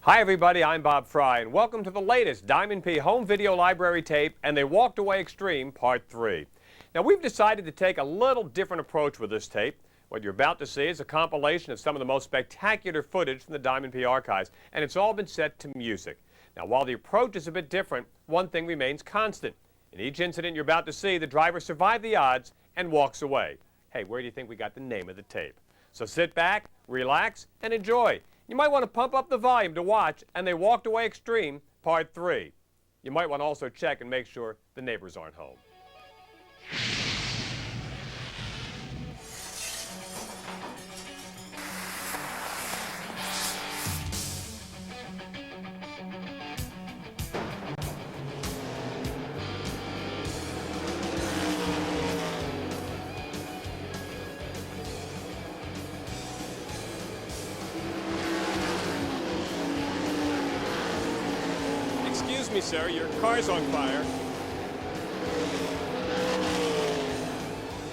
Hi everybody, I'm Bob Frey, and welcome to the latest Diamond P Home Video Library tape, and They Walked Away Extreme, Part 3. Now we've decided to take a little different approach with this tape. What you're about to see is a compilation of some of the most spectacular footage from the Diamond P archives, and it's all been set to music. Now while the approach is a bit different, one thing remains constant. In each incident you're about to see, the driver survived the odds and walks away. Hey, where do you think we got the name of the tape? So sit back, relax, and enjoy. You might want to pump up the volume to watch And They Walked Away Extreme, Part 3. You might want to also check and make sure the neighbors aren't home. Excuse me, sir, your car's on fire.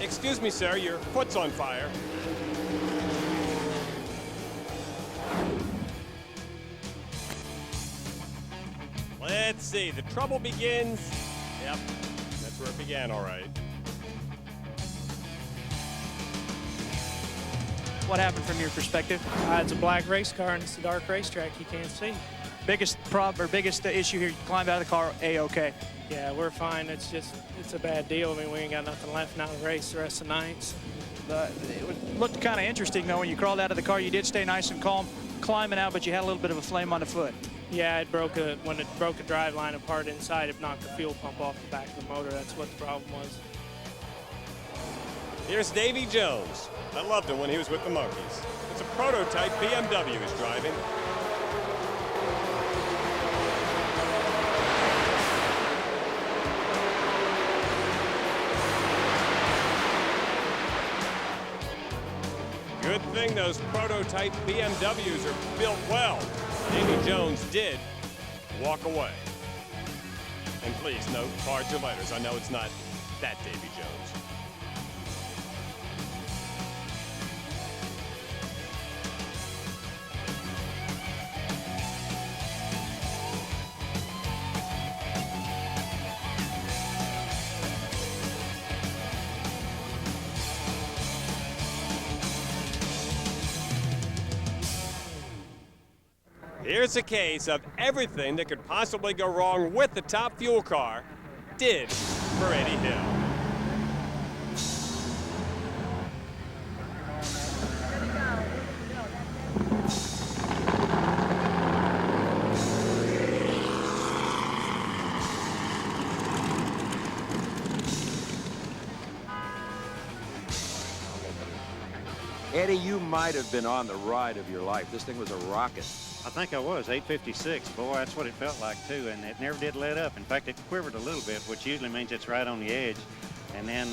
Excuse me, sir, your foot's on fire. Let's see, the trouble begins. Yep, that's where it began, all right. What happened from your perspective? It's a black race car and it's a dark racetrack you can't see. Biggest problem or biggest issue here, you climbed out of the car, A-okay. Yeah, we're fine. It's a bad deal. I mean, we ain't got nothing left now to race the rest of the nights. It looked kind of interesting, though, when you crawled out of the car. You did stay nice and calm climbing out, but you had a little bit of a flame on the foot. Yeah, when it broke a drive line apart inside, it knocked the fuel pump off the back of the motor. That's what the problem was. Here's Davy Jones. I loved him when he was with the Monkees. It's a prototype BMW he's driving. Good thing those prototype BMWs are built well. Davy Jones did walk away. And please note cards or letters. I know it's not that Davy Jones. Here's a case of everything that could possibly go wrong with the top fuel car did for Eddie Hill. Eddie, you might have been on the ride of your life. This thing was a rocket. I think I was, 856. Boy, that's what it felt like, too, and it never did let up. In fact, it quivered a little bit, which usually means it's right on the edge. And then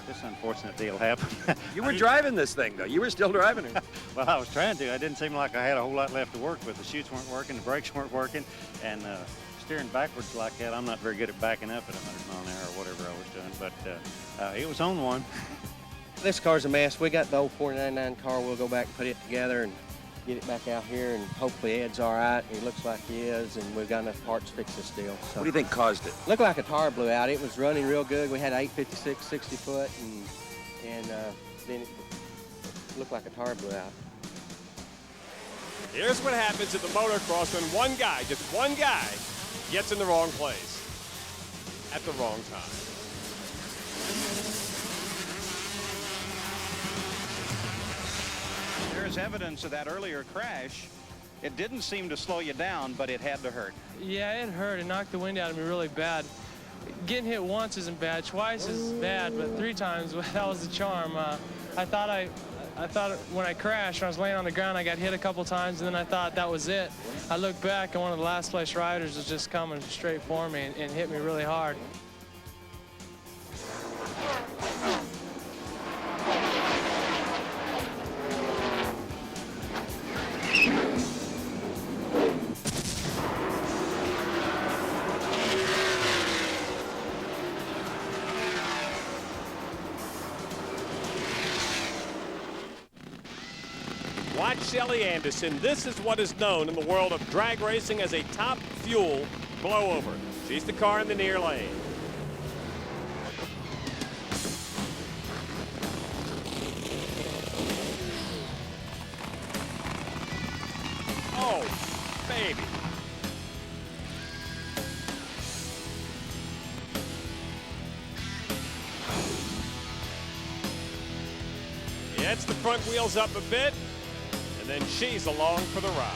this unfortunate deal happened. You were driving this thing, though. You were still driving it. Well, I was trying to. It didn't seem like I had a whole lot left to work with. The chutes weren't working, the brakes weren't working, and steering backwards like that, I'm not very good at backing up at 100 mile an hour or whatever I was doing, but it was on one. This car's a mess. We got the old 499 car. We'll go back and put it together and get it back out here, and hopefully Ed's all right. He looks like he is, and we've got enough parts to fix this deal. So. What do you think caused it? Looked like a tire blew out. It was running real good. We had 856, 60 foot, and then it looked like a tire blew out. Here's what happens at the motocross when one guy, just one guy, gets in the wrong place at the wrong time. There's evidence of that earlier crash. It didn't seem to slow you down, but it had to hurt. Yeah, it hurt. It knocked the wind out of me really bad. Getting hit once isn't bad. Twice is bad, but 3 times, that was the charm. I thought when I crashed, when I was laying on the ground, I got hit a couple times, and then I thought that was it. I looked back, and one of the last place riders was just coming straight for me and hit me really hard. watch Shelly Anderson. This is what is known in the world of drag racing as a top fuel blowover. She's the car in the near lane. Oh, baby. Gets the front wheels up a bit, and then she's along for the ride.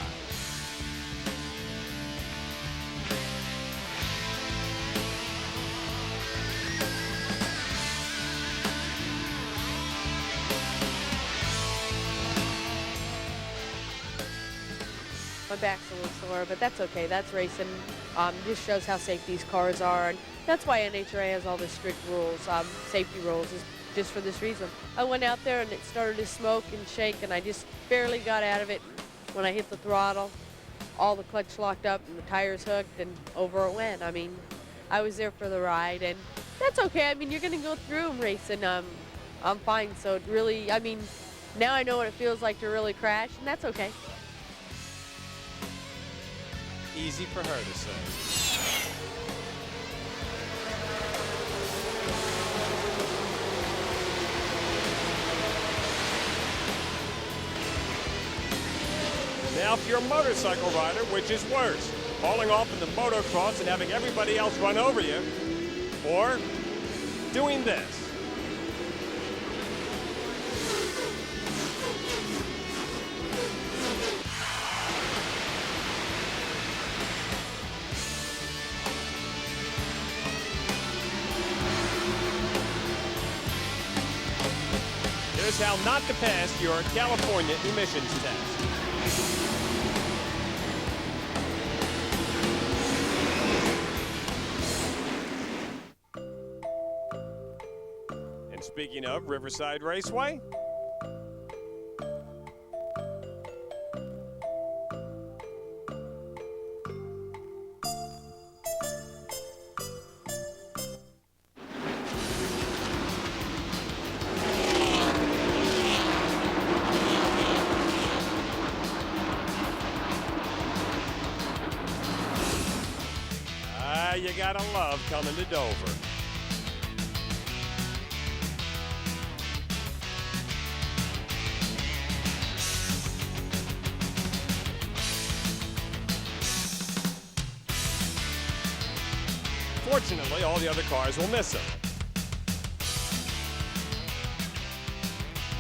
My back's a little sore, but that's okay. That's racing. Just shows how safe these cars are, and that's why NHRA has all the strict rules, safety rules, is just for this reason. I went out there and it started to smoke and shake, and I just barely got out of it. When I hit the throttle, all the clutch locked up and the tires hooked, and over it went. I mean, I was there for the ride, and that's okay. I mean, you're going to go through them racing. I'm fine. So it really, I mean, now I know what it feels like to really crash, and that's okay. Easy for her to say. Now, if you're a motorcycle rider, which is worse, falling off in the motocross and having everybody else run over you, or doing this. Here's how not to pass your California emissions test. And speaking of Riverside Raceway, you gotta love coming to Dover. Fortunately, all the other cars will miss him.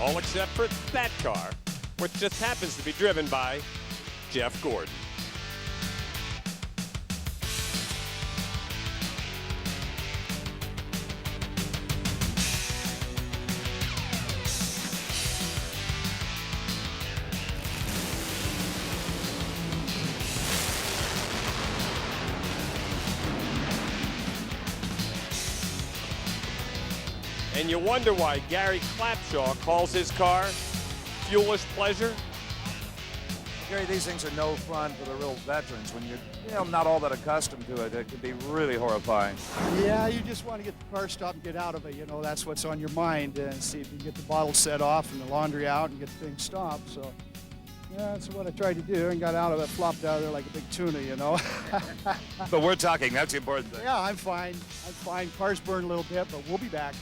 All except for that car, which just happens to be driven by Jeff Gordon. And you wonder why Gary Clapshaw calls his car fuelish pleasure? Gary, these things are no fun for the real veterans. When you're not all that accustomed to it, it can be really horrifying. Yeah, you just want to get the car stopped and get out of it. That's what's on your mind, and see if you can get the bottle set off and the laundry out and get the thing stopped. So, yeah, that's what I tried to do and got out of it, flopped out of there like a big tuna, But we're talking, that's the important thing. Yeah, I'm fine. I'm fine. Car's burned a little bit, but we'll be back.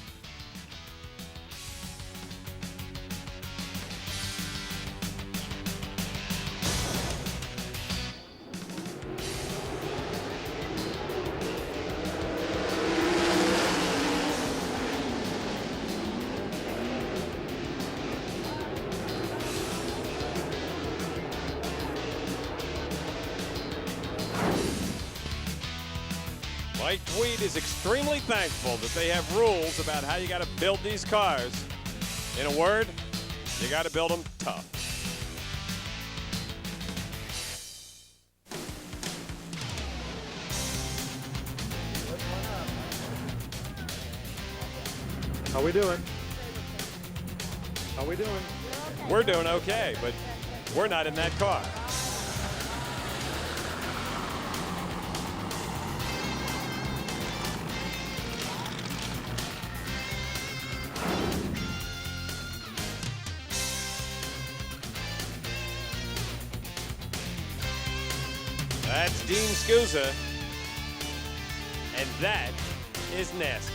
Mike Tweed is extremely thankful that they have rules about how you got to build these cars. In a word, you got to build them tough. How we doing? How we doing? We're doing okay, but we're not in that car. That's Dean Scusa, and that is nasty.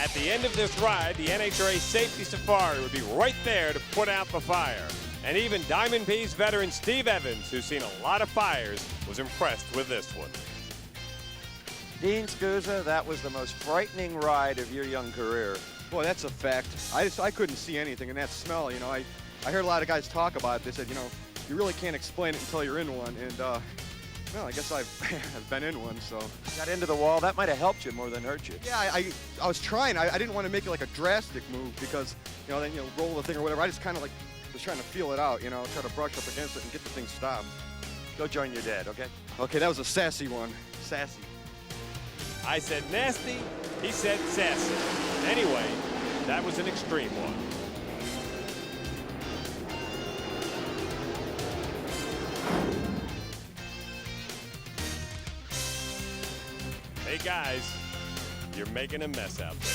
At the end of this ride, the NHRA Safety Safari would be right there to put out the fire. And even Diamond P's veteran Steve Evans, who's seen a lot of fires, was impressed with this one. Dean Scusa, that was the most frightening ride of your young career. Boy, that's a fact. I couldn't see anything, and that smell, you know, I heard a lot of guys talk about it. They said, you know, you really can't explain it until you're in one, and well, I guess I've been in one, so. Got into the wall, that might have helped you more than hurt you. Yeah, I was trying. I didn't want to make it like a drastic move because, you know, then, you know, roll the thing or whatever. I just kind of like was trying to feel it out, you know, try to brush up against it and get the thing stopped. Go join your dad, okay? Okay, that was a sassy one. Sassy. I said nasty, he said sassy. Anyway, that was an extreme one. Hey guys, you're making a mess out there.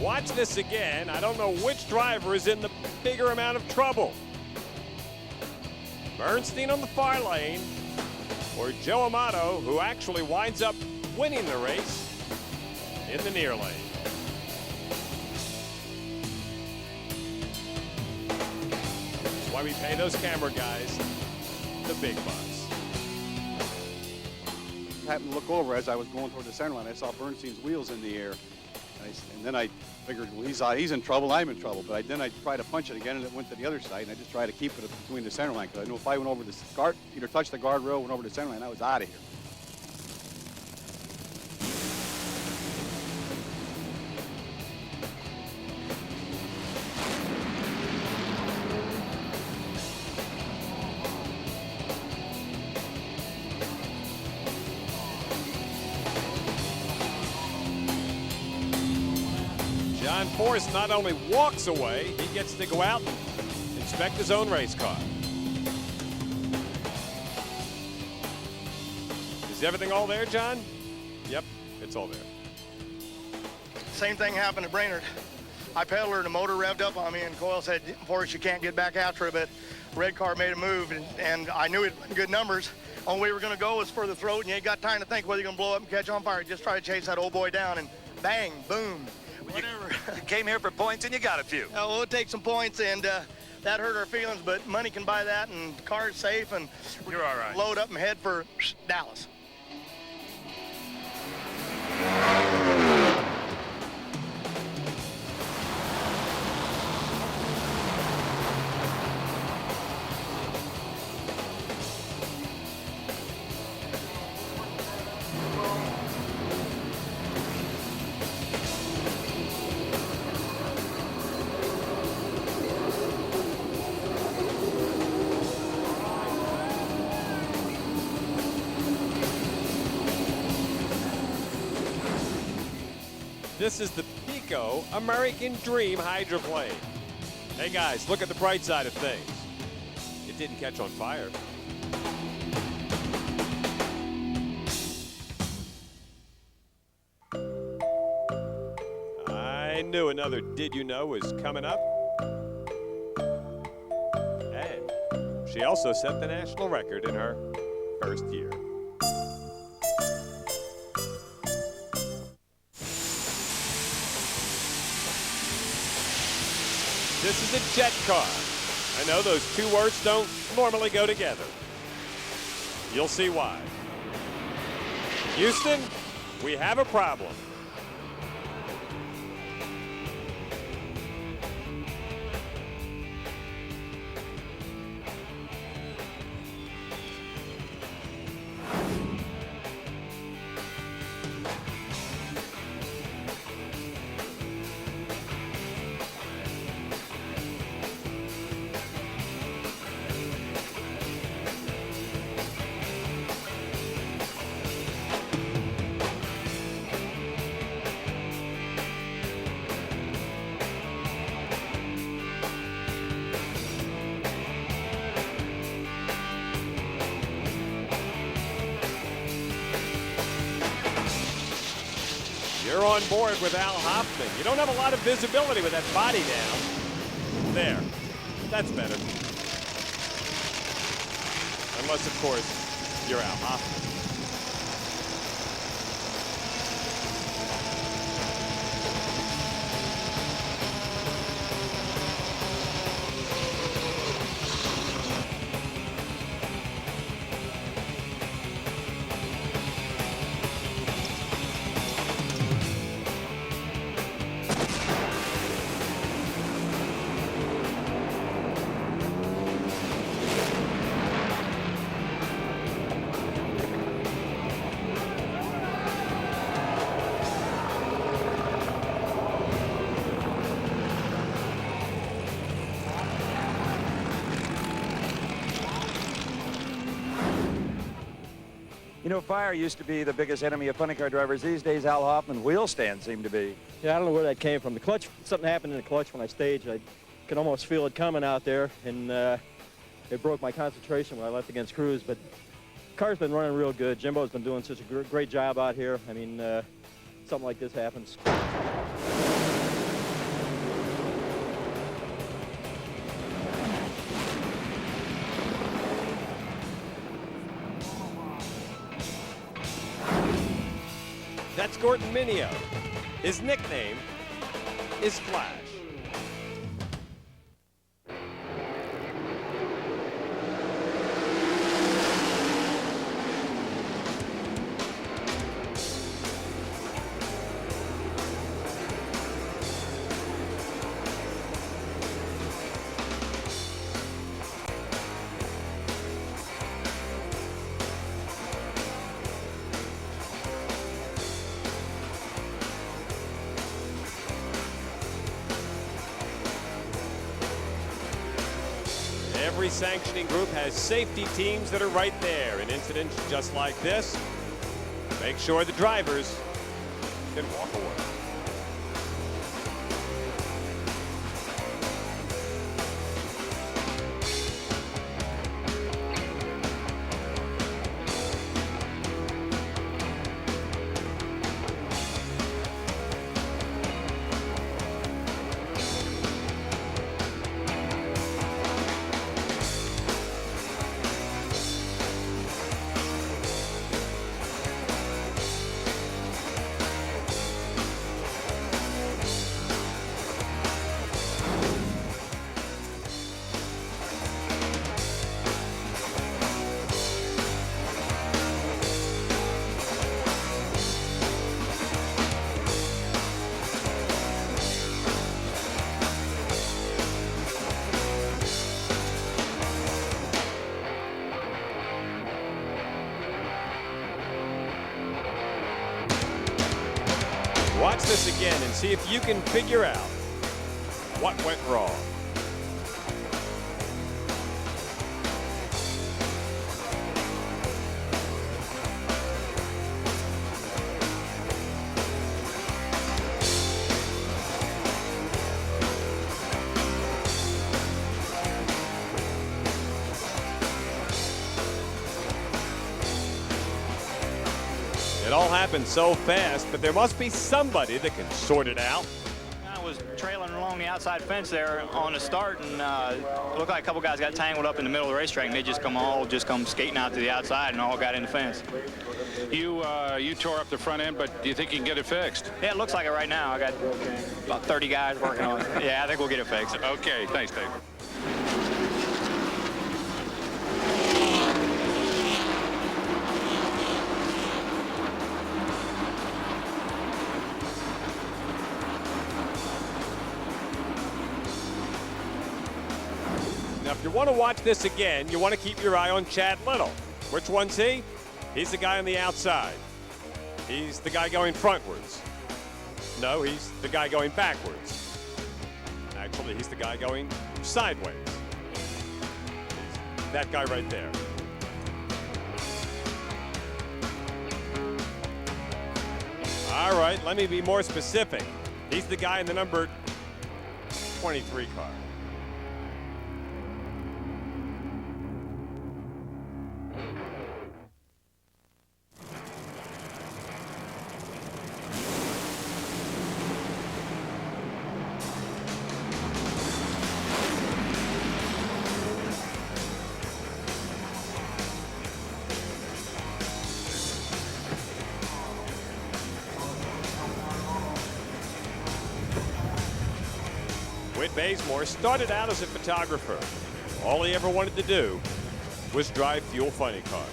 Watch this again. I don't know which driver is in the bigger amount of trouble. Bernstein on the far lane, or Joe Amato, who actually winds up winning the race in the near lane. That's why we pay those camera guys the big bucks. I happened to look over as I was going toward the center line. I saw Bernstein's wheels in the air. And then I figured, well, he's in trouble, I'm in trouble. But then I tried to punch it again, and it went to the other side. And I just tried to keep it between the center line, because I knew if I went over the guard, either touched the guardrail, went over the center line, I was out of here. John Force not only walks away, he gets to go out and inspect his own race car. Is everything all there, John? Yep, it's all there. Same thing happened to Brainerd. I pedaled her and the motor revved up on me, and Coyle said, Forrest, you can't get back after it, but red car made a move, and I knew it in good numbers. Only way we were going to go was for the throat, and you ain't got time to think whether you're going to blow up and catch on fire. Just try to chase that old boy down, and bang, boom, whatever. You came here for points, and you got a few. We'll take some points, and that hurt our feelings, but money can buy that, and the car's safe, and You're all right. Load up and head for Dallas. This is the Pico American Dream hydroplane. Hey guys, look at the bright side of things. It didn't catch on fire. I knew another Did You Know was coming up. And she also set the national record in her first year. This is a jet car. I know those two words don't normally go together. You'll see why. Houston, we have a problem. You're on board with Al Hoffman. You don't have a lot of visibility with that body down. There. That's better. Unless, of course, you're Al Hoffman. You know, fire used to be the biggest enemy of funny car drivers. These days, Al Hoffman wheel stands seem to be. Yeah, I don't know where that came from. The clutch, something happened in the clutch when I staged. I could almost feel it coming out there, and it broke my concentration when I left against Cruz. But the car's been running real good. Jimbo's been doing such a great job out here. I mean, something like this happens. That's Gordon Mineo. His nickname is Flash. Every sanctioning group has safety teams that are right there. In incidents just like this, make sure the drivers can walk away. Watch this again and see if you can figure out what went wrong. It all happened so fast, but there must be somebody that can sort it out. I was trailing along the outside fence there on the start, and it looked like a couple guys got tangled up in the middle of the racetrack, and they just come skating out to the outside and all got in the fence. You tore up the front end, but do you think you can get it fixed? Yeah, it looks like it right now. I got about 30 guys working on it. Yeah, I think we'll get it fixed. Okay, thanks, Dave. Now, if you want to watch this again, you want to keep your eye on Chad Little. Which one's he? He's the guy on the outside. He's the guy going frontwards. No, he's the guy going backwards. Actually, he's the guy going sideways. He's that guy right there. All right, let me be more specific. He's the guy in the number 23 car. Whit Bazemore started out as a photographer. All he ever wanted to do was drive fuel funny cars.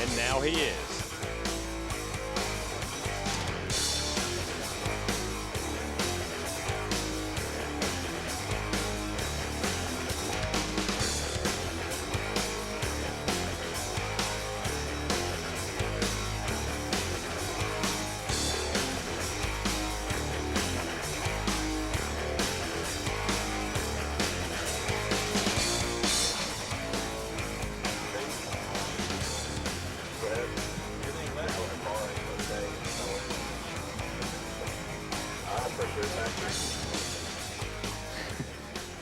And now he is.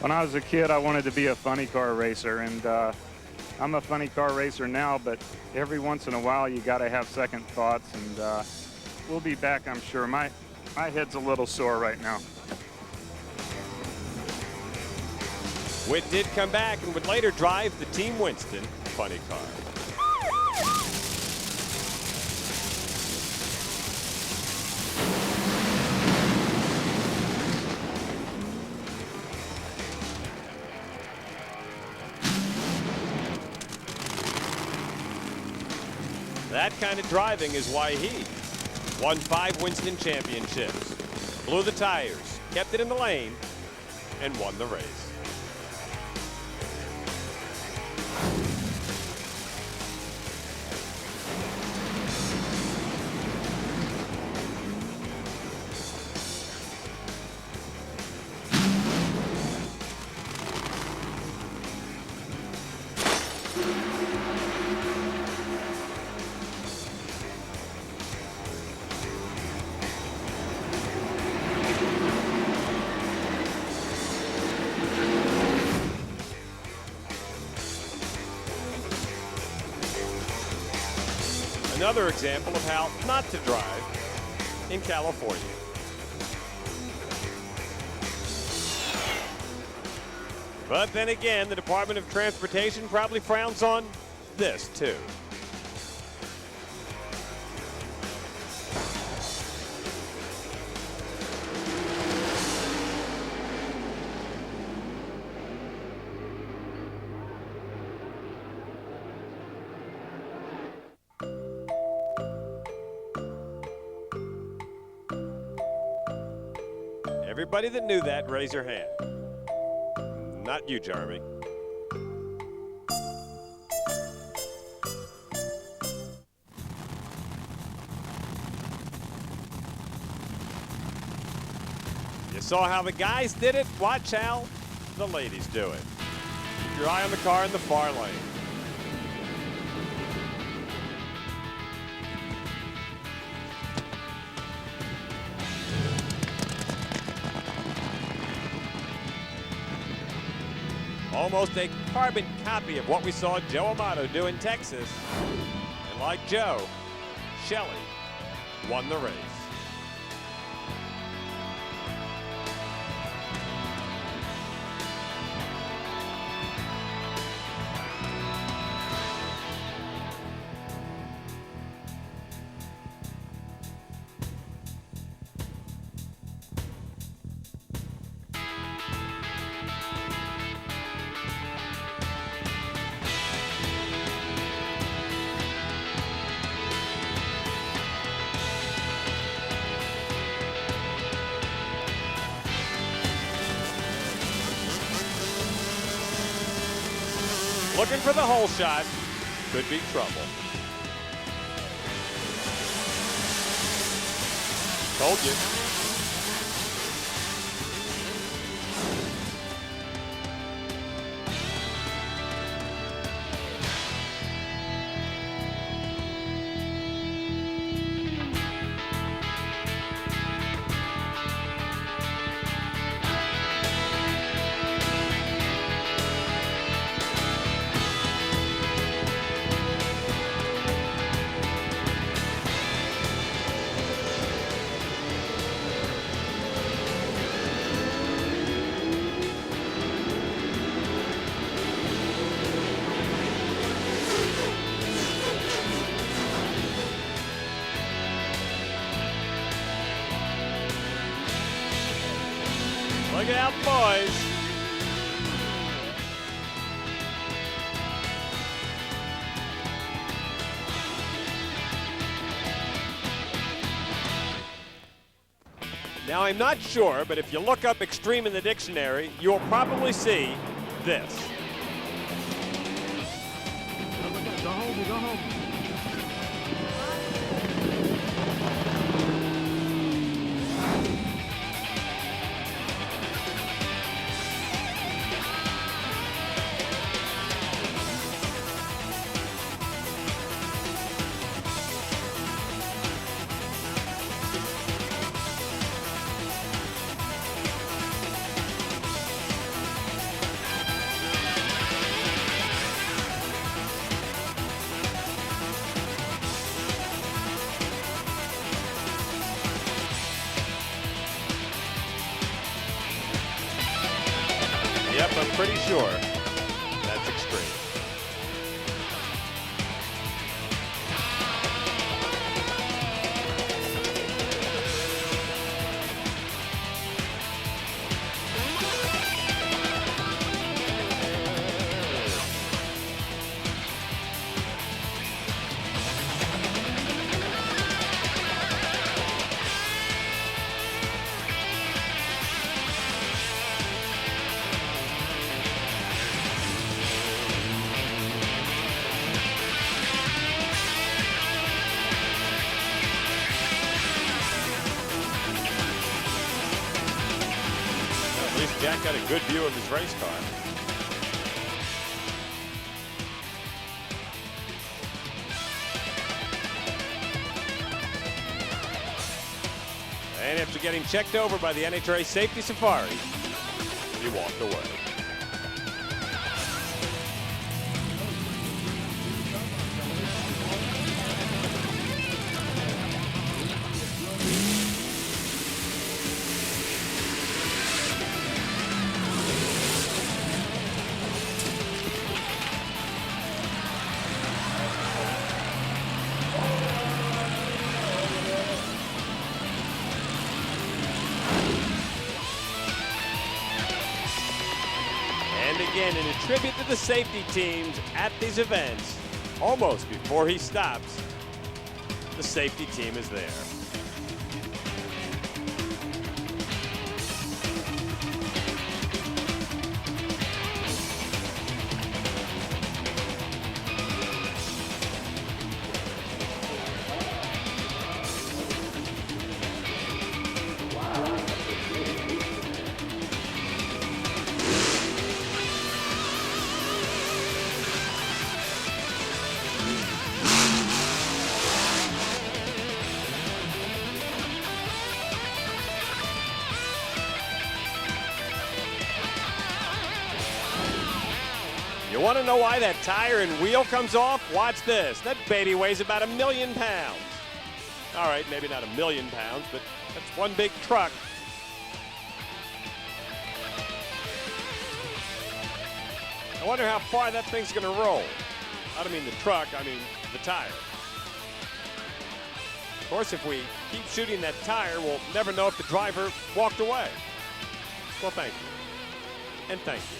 When I was a kid, I wanted to be a funny car racer, and I'm a funny car racer now, but every once in a while you got to have second thoughts, and we'll be back, I'm sure. My head's a little sore right now. Whit did come back and would later drive the Team Winston funny car. That kind of driving is why he won 5 Winston championships, blew the tires, kept it in the lane, and won the race. Another example of how not to drive in California. But then again, the Department of Transportation probably frowns on this too. Everybody that knew that, raise your hand. Not you, Jeremy. You saw how the guys did it? Watch how the ladies do it. Keep your eye on the car in the far lane. Almost a carbon copy of what we saw Joe Amato do in Texas. And like Joe, Shelley won the race. Looking for the hole shot. Could be trouble. Told you. Look out, boys. Now, I'm not sure, but if you look up extreme in the dictionary, you'll probably see this. Go home, go home. Yep, I'm pretty sure that's extreme. At least Jack got a good view of his race car. And after getting checked over by the NHRA Safety Safari, he walked away. And again, in a tribute to the safety teams at these events, almost before he stops, the safety team is there. You want to know why that tire and wheel comes off? Watch this. That baby weighs about 1,000,000 pounds. All right, maybe not 1,000,000 pounds, but that's one big truck. I wonder how far that thing's going to roll. I don't mean the truck, I mean the tire. Of course, if we keep shooting that tire, we'll never know if the driver walked away. Well, thank you. And thank you.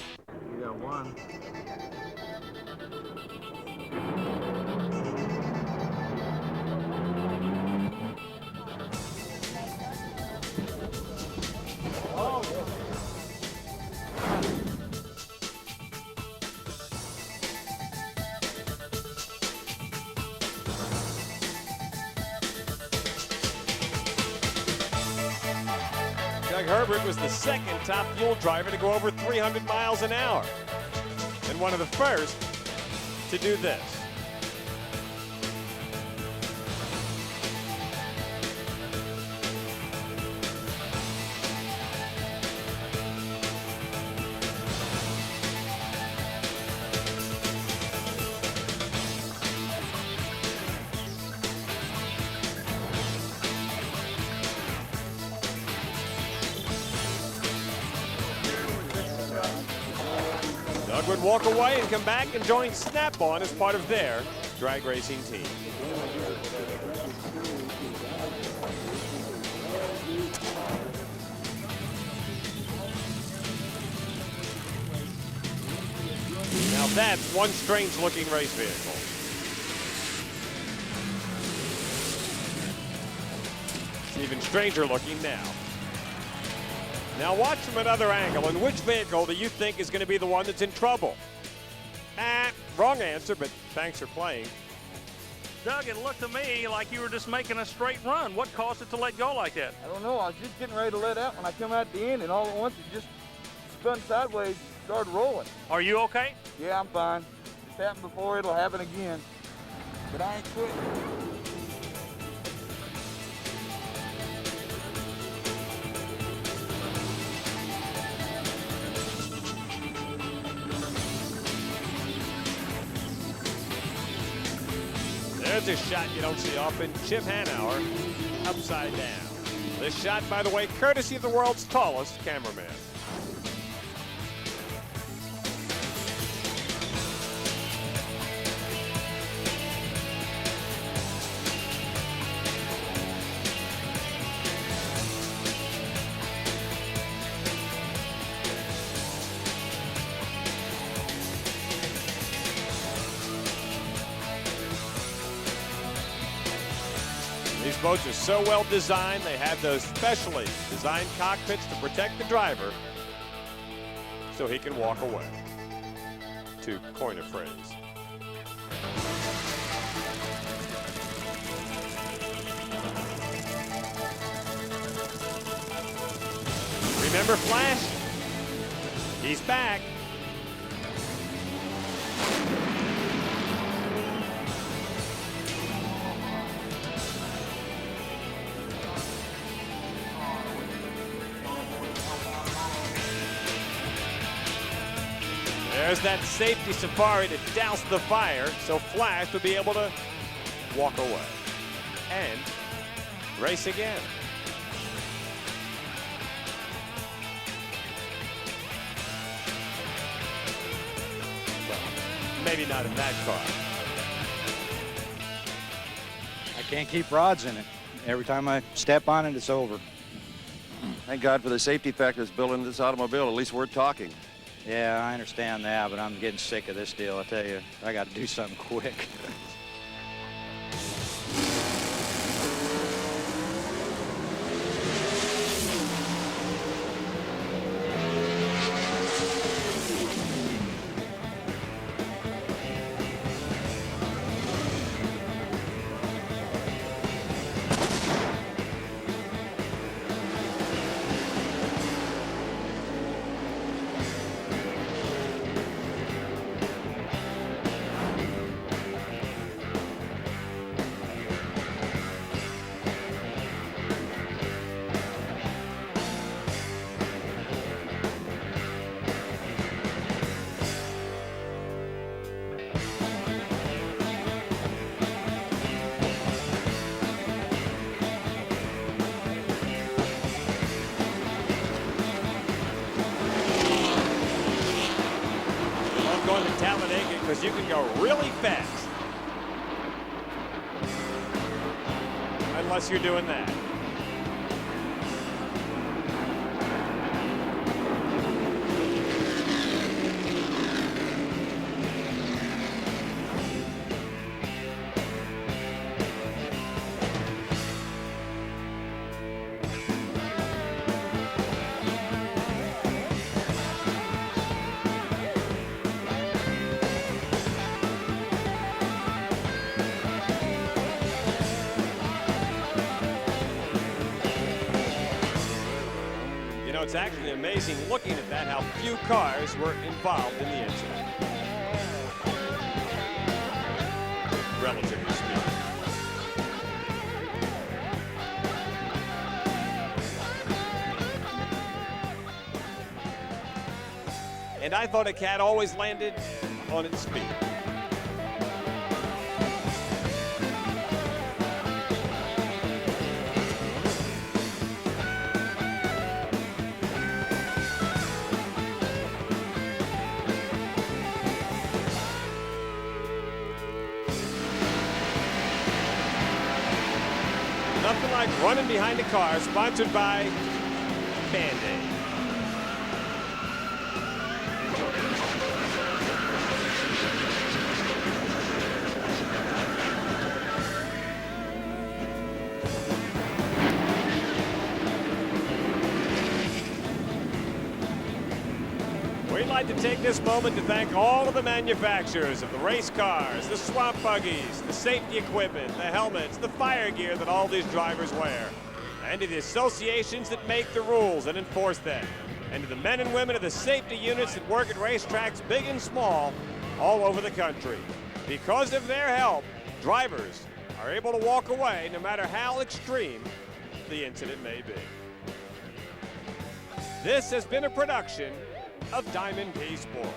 You got one. Doug Herbert was the second top fuel driver to go over 300 miles an hour, and one of the first to do this. Doug would walk away and come back and join Snap-on as part of their drag racing team. Now that's one strange looking race vehicle. It's even stranger looking now. Now watch from another angle, and which vehicle do you think is going to be the one that's in trouble? Wrong answer, but thanks for playing. Doug, it looked to me like you were just making a straight run. What caused it to let go like that? I don't know. I was just getting ready to let out when I come out the end, and all at once it just spun sideways and started rolling. Are you okay? Yeah, I'm fine. It's happened before. It'll happen again. But I ain't quitting. There's a shot you don't see often. Chip Hanauer upside down. This shot, by the way, courtesy of the world's tallest cameraman. These boats are so well designed, they have those specially designed cockpits to protect the driver so he can walk away, to coin a phrase. Remember Flash? He's back. There's that safety safari to douse the fire so Flash would be able to walk away and race again. Well, maybe not in that car. I can't keep rods in it. Every time I step on it, it's over. Thank God for the safety factors built into this automobile. At least we're talking. Yeah, I understand that, but I'm getting sick of this deal. I tell you, I got to do something quick. Because you can go really fast. Unless you're doing that. It's actually amazing looking at that, how few cars were involved in the incident. Relatively speaking. And I thought a cat always landed on its feet. Nothing like running behind a car, sponsored by Band-Aid. like to take this moment to thank all of the manufacturers of the race cars, the swamp buggies, the safety equipment, the helmets, the fire gear that all these drivers wear, and to the associations that make the rules and enforce them, and to the men and women of the safety units that work at racetracks big and small all over the country. Because of their help, drivers are able to walk away no matter how extreme the incident may be. This has been a production of Diamond P Sports.